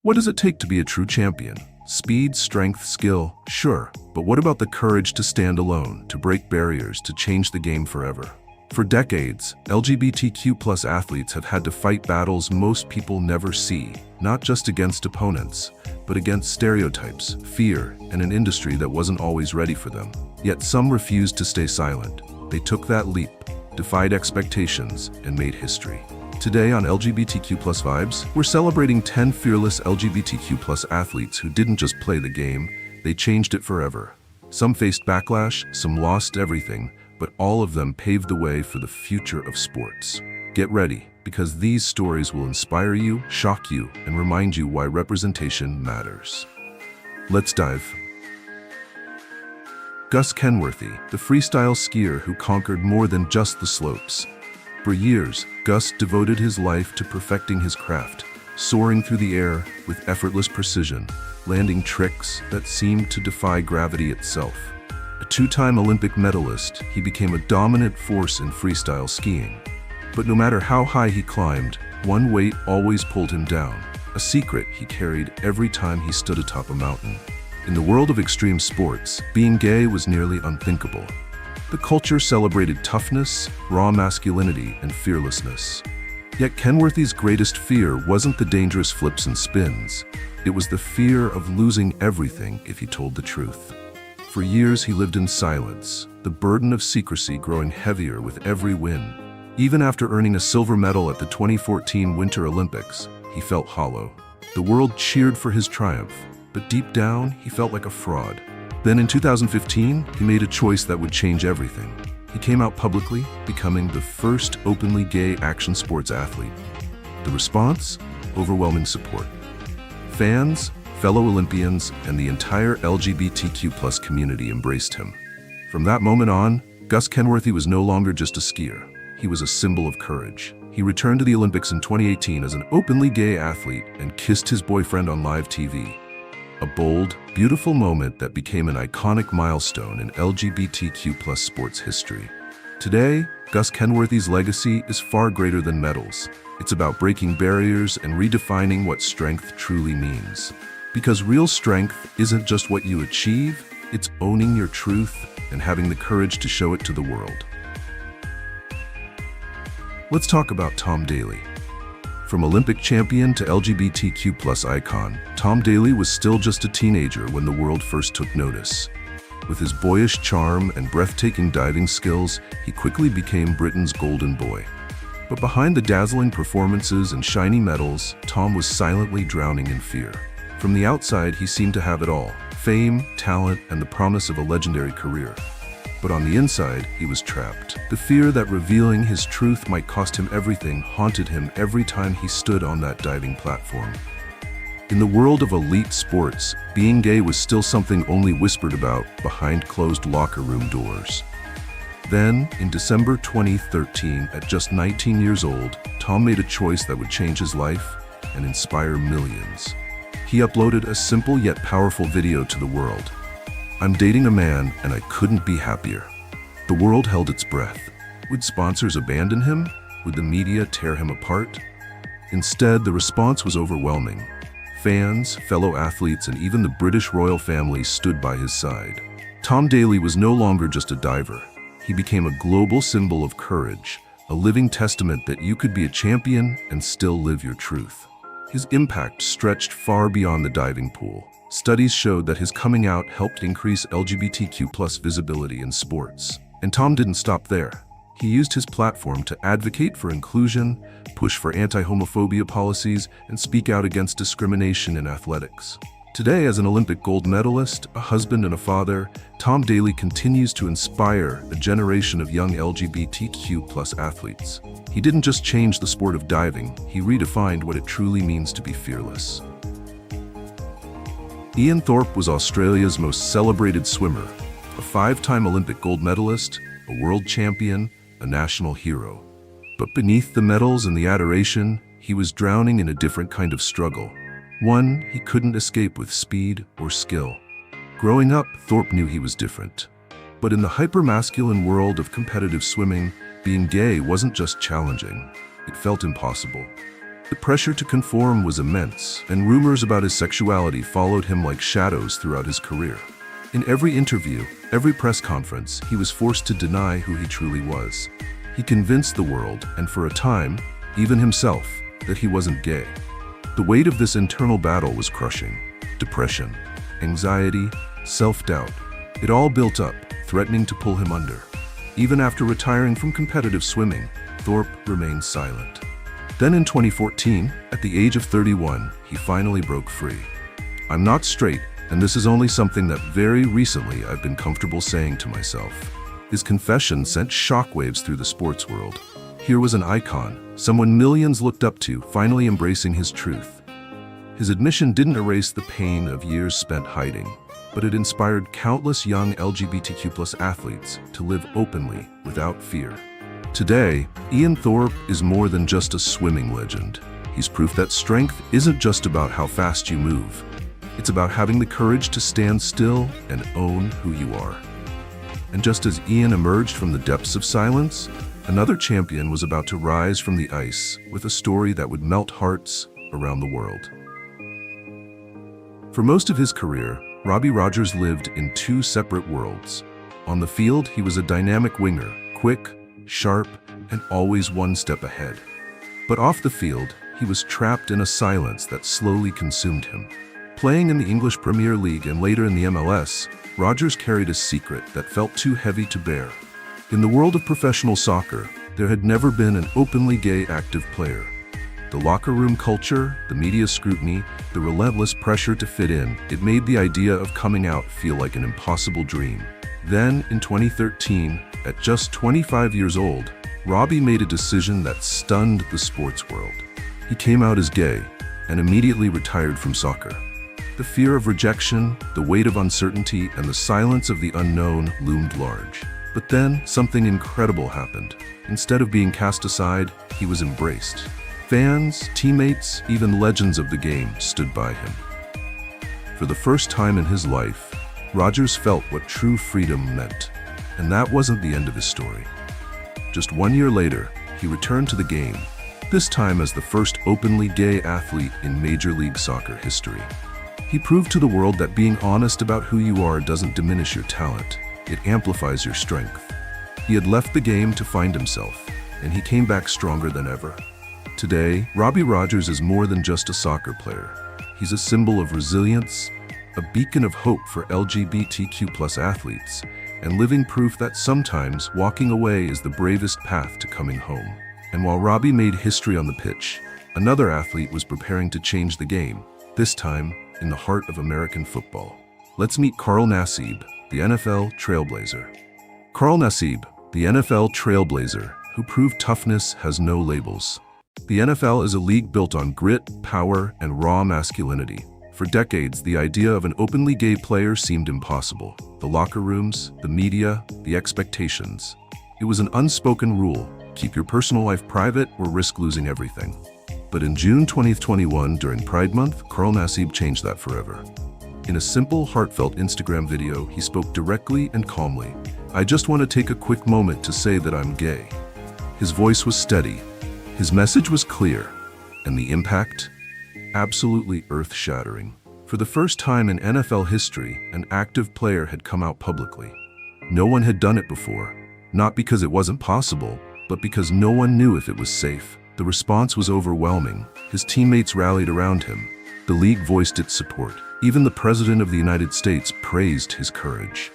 What does it take to be a true champion? Speed, strength, skill, sure. But what about the courage to stand alone, to break barriers, to change the game forever? For decades, LGBTQ+ athletes have had to fight battles most people never see, not just against opponents, but against stereotypes, fear, and an industry that wasn't always ready for them. Yet some refused to stay silent. They took that leap, defied expectations, and made history. Today on LGBTQ+ Vibes, we're celebrating 10 fearless LGBTQ+ athletes who didn't just play the game, they changed it forever. Some faced backlash, some lost everything, but all of them paved the way for the future of sports. Get ready, because these stories will inspire you, shock you, and remind you why representation matters. Let's dive. Gus Kenworthy, the freestyle skier who conquered more than just the slopes. For years, Gus devoted his life to perfecting his craft, soaring through the air with effortless precision, landing tricks that seemed to defy gravity itself. A two-time Olympic medalist, he became a dominant force in freestyle skiing. But no matter how high he climbed, one weight always pulled him down, a secret he carried every time he stood atop a mountain. In the world of extreme sports, being gay was nearly unthinkable. The culture celebrated toughness, raw masculinity, and fearlessness. Yet Kenworthy's greatest fear wasn't the dangerous flips and spins. It was the fear of losing everything if he told the truth. For years he lived in silence, the burden of secrecy growing heavier with every win. Even after earning a silver medal at the 2014 Winter Olympics, he felt hollow. The world cheered for his triumph, but deep down he felt like a fraud. Then in 2015, he made a choice that would change everything. He came out publicly, becoming the first openly gay action sports athlete. The response? Overwhelming support. Fans, fellow Olympians, and the entire LGBTQ+ community embraced him. From that moment on, Gus Kenworthy was no longer just a skier. He was a symbol of courage. He returned to the Olympics in 2018 as an openly gay athlete and kissed his boyfriend on live TV. A bold, beautiful moment that became an iconic milestone in LGBTQ+ sports history. Today, Gus Kenworthy's legacy is far greater than medals. It's about breaking barriers and redefining what strength truly means. Because real strength isn't just what you achieve, it's owning your truth and having the courage to show it to the world. Let's talk about Tom Daley. From Olympic champion to LGBTQ+ icon, Tom Daley was still just a teenager when the world first took notice. With his boyish charm and breathtaking diving skills, he quickly became Britain's golden boy. But behind the dazzling performances and shiny medals, Tom was silently drowning in fear. From the outside, he seemed to have it all: fame, talent, and the promise of a legendary career. But on the inside, he was trapped. The fear that revealing his truth might cost him everything haunted him every time he stood on that diving platform. In the world of elite sports, being gay was still something only whispered about behind closed locker room doors. Then, in December 2013, at just 19 years old, Tom made a choice that would change his life and inspire millions. He uploaded a simple yet powerful video to the world. "I'm dating a man and I couldn't be happier." The world held its breath. Would sponsors abandon him? Would the media tear him apart? Instead, the response was overwhelming. Fans, fellow athletes, and even the British royal family stood by his side. Tom Daley was no longer just a diver. He became a global symbol of courage, a living testament that you could be a champion and still live your truth. His impact stretched far beyond the diving pool. Studies showed that his coming out helped increase LGBTQ+ visibility in sports. And Tom didn't stop there. He used his platform to advocate for inclusion, push for anti-homophobia policies, and speak out against discrimination in athletics. Today, as an Olympic gold medalist, a husband, and a father, Tom Daley continues to inspire a generation of young LGBTQ+ athletes. He didn't just change the sport of diving, he redefined what it truly means to be fearless. Ian Thorpe was Australia's most celebrated swimmer, a 5-time Olympic gold medalist, a world champion, a national hero. But beneath the medals and the adoration, he was drowning in a different kind of struggle. One he couldn't escape with speed or skill. Growing up, Thorpe knew he was different. But in the hyper-masculine world of competitive swimming, being gay wasn't just challenging, it felt impossible. The pressure to conform was immense, and rumors about his sexuality followed him like shadows throughout his career. In every interview, every press conference, he was forced to deny who he truly was. He convinced the world, and for a time, even himself, that he wasn't gay. The weight of this internal battle was crushing. Depression, anxiety, self-doubt. It all built up, threatening to pull him under. Even after retiring from competitive swimming, Thorpe remained silent. Then in 2014, at the age of 31, he finally broke free. "I'm not straight, and this is only something that very recently I've been comfortable saying to myself." His confession sent shockwaves through the sports world. Here was an icon, someone millions looked up to, finally embracing his truth. His admission didn't erase the pain of years spent hiding, but it inspired countless young LGBTQ+ athletes to live openly, without fear. Today, Ian Thorpe is more than just a swimming legend. He's proof that strength isn't just about how fast you move. It's about having the courage to stand still and own who you are. And just as Ian emerged from the depths of silence, another champion was about to rise from the ice with a story that would melt hearts around the world. For most of his career, Robbie Rogers lived in two separate worlds. On the field, he was a dynamic winger, quick, sharp, and always one step ahead. But off the field, he was trapped in a silence that slowly consumed him. Playing in the English Premier League and later in the MLS, Rogers carried a secret that felt too heavy to bear. In the world of professional soccer, there had never been an openly gay active player. The locker room culture, the media scrutiny, the relentless pressure to fit in, it made the idea of coming out feel like an impossible dream. Then, in 2013, at just 25 years old, Robbie made a decision that stunned the sports world. He came out as gay and immediately retired from soccer. The fear of rejection, the weight of uncertainty, and the silence of the unknown loomed large. But then, something incredible happened. Instead of being cast aside, he was embraced. Fans, teammates, even legends of the game stood by him. For the first time in his life, Rogers felt what true freedom meant. And that wasn't the end of his story. Just 1 year later, he returned to the game, this time as the first openly gay athlete in Major League Soccer history. He proved to the world that being honest about who you are doesn't diminish your talent, it amplifies your strength. He had left the game to find himself, and he came back stronger than ever. Today, Robbie Rogers is more than just a soccer player. He's a symbol of resilience, a beacon of hope for LGBTQ+ athletes, and living proof that sometimes walking away is the bravest path to coming home. And while Robbie made history on the pitch, another athlete was preparing to change the game, this time in the heart of American football. Let's meet Carl Nassib, the NFL trailblazer. Carl Nassib, the NFL trailblazer, who proved toughness has no labels. The NFL is a league built on grit, power, and raw masculinity. For decades, the idea of an openly gay player seemed impossible. The locker rooms, the media, the expectations. It was an unspoken rule: keep your personal life private or risk losing everything. But in June 2021, during Pride Month, Carl Nassib changed that forever. In a simple, heartfelt Instagram video, he spoke directly and calmly. "I just want to take a quick moment to say that I'm gay." His voice was steady. His message was clear. And the impact? Absolutely earth-shattering. For the first time in NFL history, an active player had come out publicly. No one had done it before. Not because it wasn't possible, but because no one knew if it was safe. The response was overwhelming. His teammates rallied around him. The league voiced its support. Even the President of the United States praised his courage.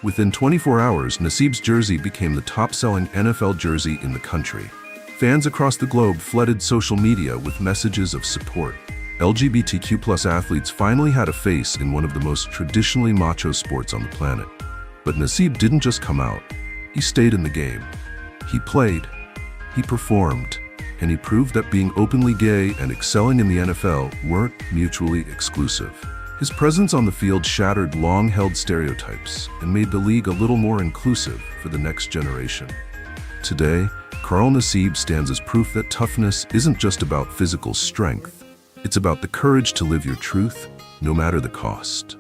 Within 24 hours, Nassib's jersey became the top-selling NFL jersey in the country. Fans across the globe flooded social media with messages of support. LGBTQ+ athletes finally had a face in one of the most traditionally macho sports on the planet. But Nassib didn't just come out. He stayed in the game. He played. He performed. And he proved that being openly gay and excelling in the NFL weren't mutually exclusive. His presence on the field shattered long-held stereotypes and made the league a little more inclusive for the next generation. Today, Carl Nassib stands as proof that toughness isn't just about physical strength. It's about the courage to live your truth, no matter the cost.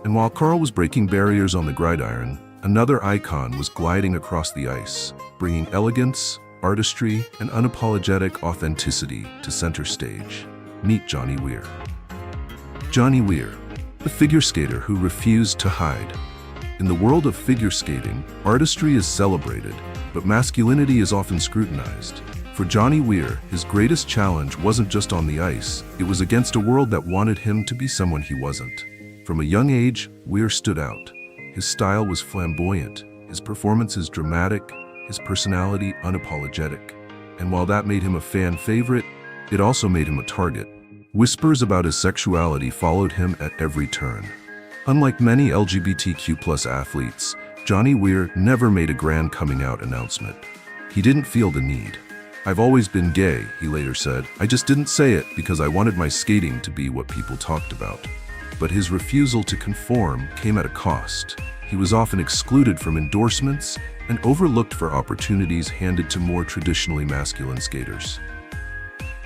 And while Carl was breaking barriers on the gridiron, another icon was gliding across the ice, bringing elegance artistry, and unapologetic authenticity to center stage. Meet Johnny Weir. Johnny Weir, the figure skater who refused to hide. In the world of figure skating, artistry is celebrated, but masculinity is often scrutinized. For Johnny Weir, his greatest challenge wasn't just on the ice, it was against a world that wanted him to be someone he wasn't. From a young age, Weir stood out. His style was flamboyant, his performances dramatic, his personality unapologetic. And while that made him a fan favorite, it also made him a target. Whispers about his sexuality followed him at every turn. Unlike many LGBTQ+ athletes, Johnny Weir never made a grand coming out announcement. He didn't feel the need. "I've always been gay," he later said. "I just didn't say it because I wanted my skating to be what people talked about." But his refusal to conform came at a cost. He was often excluded from endorsements and overlooked for opportunities handed to more traditionally masculine skaters.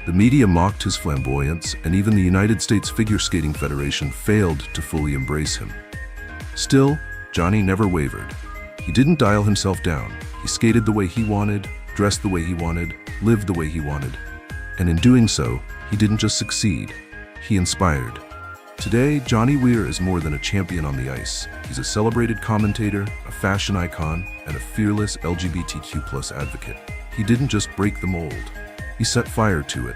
The media mocked his flamboyance, and even the United States Figure Skating Federation failed to fully embrace him. Still, Johnny never wavered. He didn't dial himself down. He skated the way he wanted, dressed the way he wanted, lived the way he wanted. And in doing so, he didn't just succeed, he inspired. Today, Johnny Weir is more than a champion on the ice. He's a celebrated commentator, a fashion icon, and a fearless LGBTQ+ advocate. He didn't just break the mold, he set fire to it.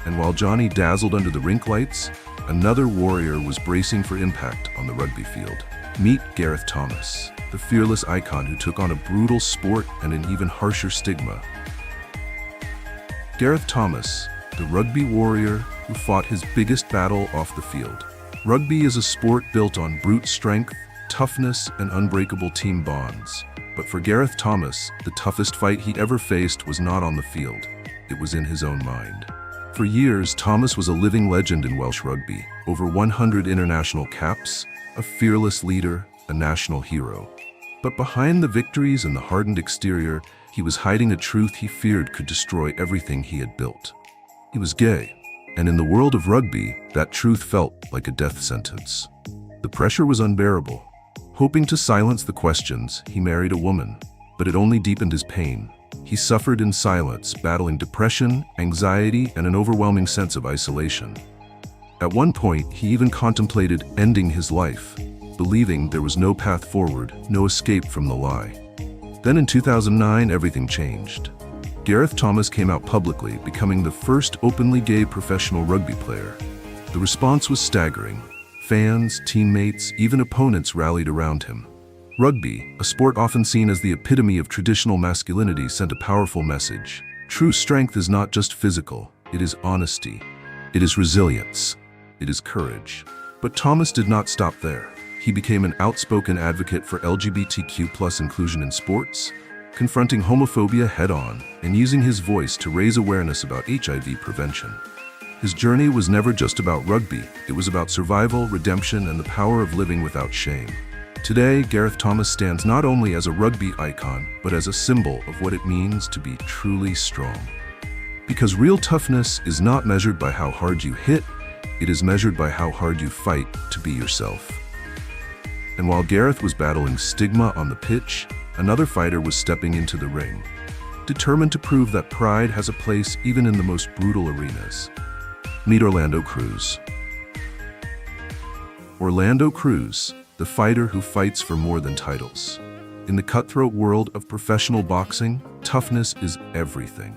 And while Johnny dazzled under the rink lights, another warrior was bracing for impact on the rugby field. Meet Gareth Thomas, the fearless icon who took on a brutal sport and an even harsher stigma. Gareth Thomas, the rugby warrior who fought his biggest battle off the field. Rugby is a sport built on brute strength, toughness, and unbreakable team bonds. But for Gareth Thomas, the toughest fight he ever faced was not on the field. It was in his own mind. For years, Thomas was a living legend in Welsh rugby. Over 100 international caps, a fearless leader, a national hero. But behind the victories and the hardened exterior, he was hiding a truth he feared could destroy everything he had built. He was gay. And in the world of rugby, that truth felt like a death sentence. The pressure was unbearable. Hoping to silence the questions, he married a woman, but it only deepened his pain. He suffered in silence, battling depression, anxiety, and an overwhelming sense of isolation. At one point, he even contemplated ending his life, believing there was no path forward, no escape from the lie. Then in 2009, everything changed. Gareth Thomas came out publicly, becoming the first openly gay professional rugby player. The response was staggering. Fans, teammates, even opponents rallied around him. Rugby, a sport often seen as the epitome of traditional masculinity, sent a powerful message. True strength is not just physical, it is honesty. It is resilience. It is courage. But Thomas did not stop there. He became an outspoken advocate for LGBTQ+ inclusion in sports, confronting homophobia head-on and using his voice to raise awareness about HIV prevention. His journey was never just about rugby, it was about survival, redemption, and the power of living without shame. Today, Gareth Thomas stands not only as a rugby icon, but as a symbol of what it means to be truly strong. Because real toughness is not measured by how hard you hit, it is measured by how hard you fight to be yourself. And while Gareth was battling stigma on the pitch, another fighter was stepping into the ring, determined to prove that pride has a place even in the most brutal arenas. Meet Orlando Cruz. Orlando Cruz, the fighter who fights for more than titles. In the cutthroat world of professional boxing, toughness is everything.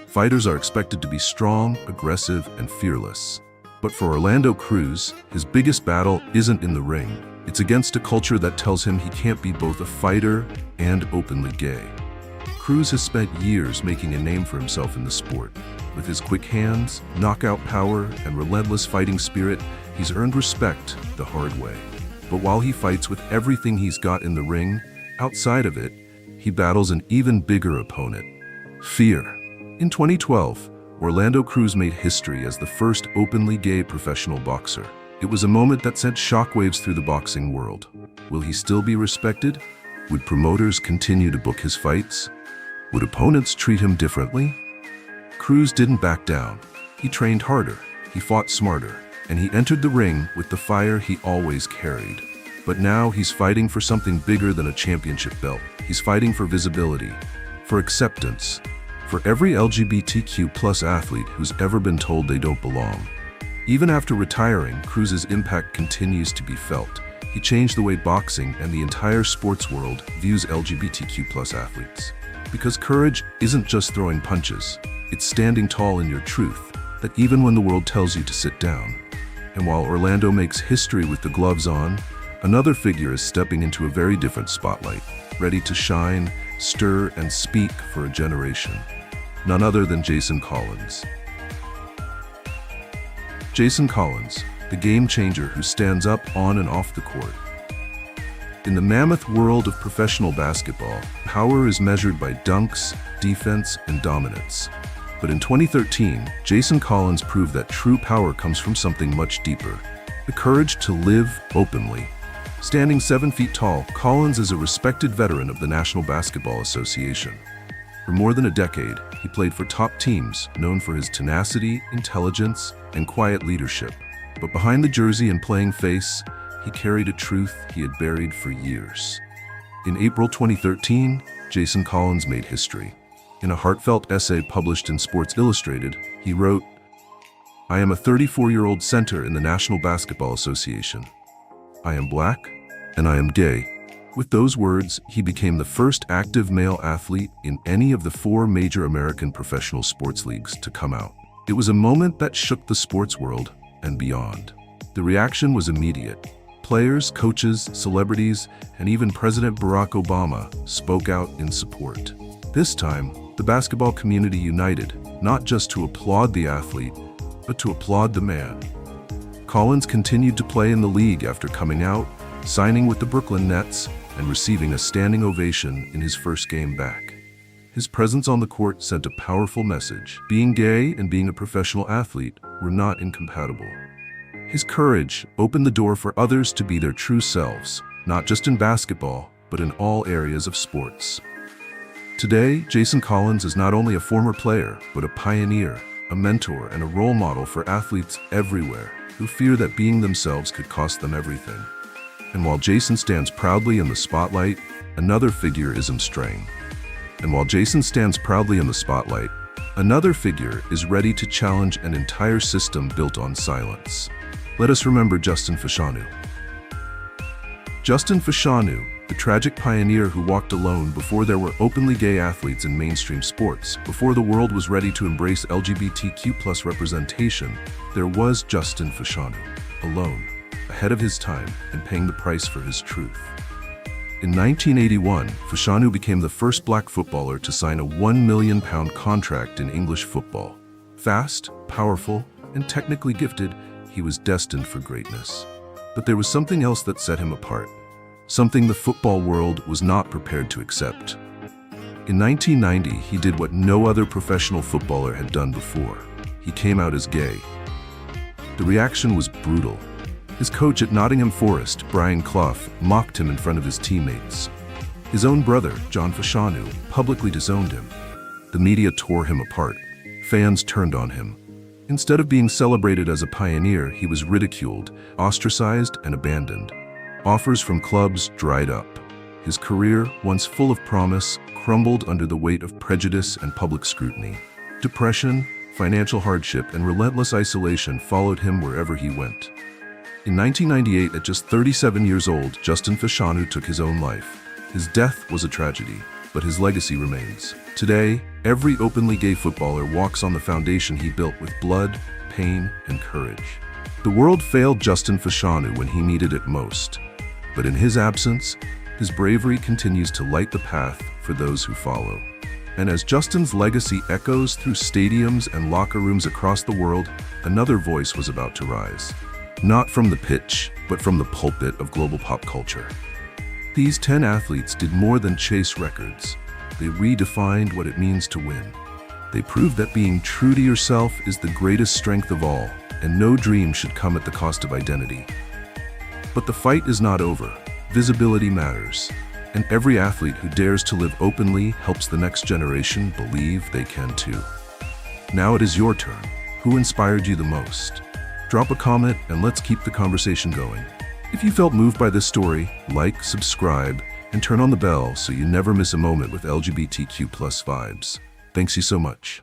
Fighters are expected to be strong, aggressive, and fearless. But for Orlando Cruz, his biggest battle isn't in the ring. It's against a culture that tells him he can't be both a fighter and openly gay. Cruz has spent years making a name for himself in the sport. With his quick hands, knockout power, and relentless fighting spirit, he's earned respect the hard way. But while he fights with everything he's got in the ring, outside of it, he battles an even bigger opponent: fear. In 2012, Orlando Cruz made history as the first openly gay professional boxer. It was a moment that sent shockwaves through the boxing world. Will he still be respected? Would promoters continue to book his fights? Would opponents treat him differently? Cruz didn't back down. He trained harder, he fought smarter, and he entered the ring with the fire he always carried. But now he's fighting for something bigger than a championship belt. He's fighting for visibility, for acceptance, for every LGBTQ plus athlete who's ever been told they don't belong. Even after retiring, Cruz's impact continues to be felt. He changed the way boxing and the entire sports world views LGBTQ plus athletes. Because courage isn't just throwing punches, it's standing tall in your truth, that even when the world tells you to sit down. And while Orlando makes history with the gloves on, another figure is stepping into a very different spotlight, ready to shine, stir, and speak for a generation. None other than Jason Collins. Jason Collins, the game changer who stands up on and off the court. In the mammoth world of professional basketball, power is measured by dunks, defense, and dominance. But in 2013, Jason Collins proved that true power comes from something much deeper: the courage to live openly. Standing 7 feet tall, Collins is a respected veteran of the National Basketball Association. For more than a decade, he played for top teams, known for his tenacity, intelligence, and quiet leadership. But behind the jersey and playing face, he carried a truth he had buried for years. In April 2013, Jason Collins made history. In a heartfelt essay published in Sports Illustrated, he wrote, "I am a 34-year-old center in the National Basketball Association. I am black, and I am gay." With those words, he became the first active male athlete in any of the 4 major American professional sports leagues to come out. It was a moment that shook the sports world and beyond. The reaction was immediate. Players, coaches, celebrities, and even President Barack Obama spoke out in support. This time, the basketball community united, not just to applaud the athlete, but to applaud the man. Collins continued to play in the league after coming out, signing with the Brooklyn Nets, and receiving a standing ovation in his first game back. His presence on the court sent a powerful message. Being gay and being a professional athlete were not incompatible. His courage opened the door for others to be their true selves, not just in basketball, but in all areas of sports. Today, Jason Collins is not only a former player, but a pioneer, a mentor, and a role model for athletes everywhere who fear that being themselves could cost them everything. And while Jason stands proudly in the spotlight, another figure is straying. And while Jason stands proudly in the spotlight, another figure is ready to challenge an entire system built on silence. Let us remember Justin Fashanu. Justin Fashanu, the tragic pioneer who walked alone before there were openly gay athletes in mainstream sports, before the world was ready to embrace LGBTQ+ representation, there was Justin Fashanu, alone, ahead of his time and paying the price for his truth. In 1981, Fashanu became the first black footballer to sign a £1 million contract in English football. Fast, powerful, and technically gifted, he was destined for greatness. But there was something else that set him apart, something the football world was not prepared to accept. In 1990, he did what no other professional footballer had done before. He came out as gay. The reaction was brutal. His coach at Nottingham Forest, Brian Clough, mocked him in front of his teammates. His own brother, John Fashanu, publicly disowned him. The media tore him apart. Fans turned on him. Instead of being celebrated as a pioneer, he was ridiculed, ostracized, and abandoned. Offers from clubs dried up. His career, once full of promise, crumbled under the weight of prejudice and public scrutiny. Depression, financial hardship, and relentless isolation followed him wherever he went. In 1998, at just 37 years old, Justin Fashanu took his own life. His death was a tragedy, but his legacy remains. Today, every openly gay footballer walks on the foundation he built with blood, pain, and courage. The world failed Justin Fashanu when he needed it most. But in his absence, his bravery continues to light the path for those who follow. And as Justin's legacy echoes through stadiums and locker rooms across the world, another voice was about to rise. Not from the pitch, but from the pulpit of global pop culture. These 10 athletes did more than chase records. They redefined what it means to win. They proved that being true to yourself is the greatest strength of all, and no dream should come at the cost of identity. But the fight is not over. Visibility matters, and every athlete who dares to live openly helps the next generation believe they can too. Now it is your turn. Who inspired you the most? Drop a comment and let's keep the conversation going. If you felt moved by this story, like, subscribe, and turn on the bell so you never miss a moment with LGBTQ plus vibes. Thanks you so much.